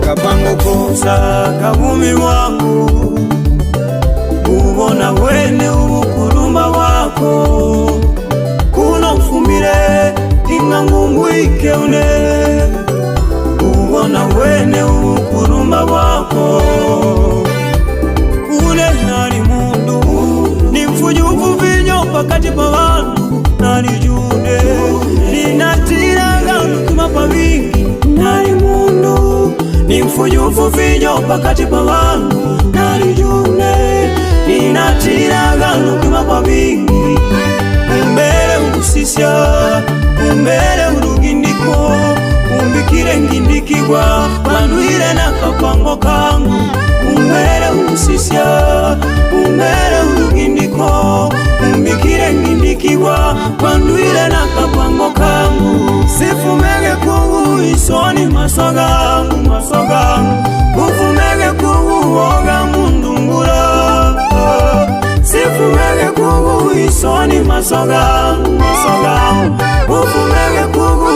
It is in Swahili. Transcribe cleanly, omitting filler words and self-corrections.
kapango kosaka bumi wangu ubona wene ubukurumba wako kuno mfumire inga ngumwike une ubona wene ubukurumba wako ule nari mundu ni mfujufu vinyo pakati pa wandu nari jude ninatiraga kumapa vingi nari mundu ni mfujufu vinyo pakati pa wandu nari jude ninatiraga kumapa vingi umbere urusisya umbere urugindiko umbikire ngindikigwa bandwire nakapango kangu umbere urusisya umbere urugindiko umbikire ngindikigwa bandwire nakapango kangu sifumege kungu isoni masogangu ufumege kungu woga mundungura sifumege kungu isoni masogangu ufumege kungu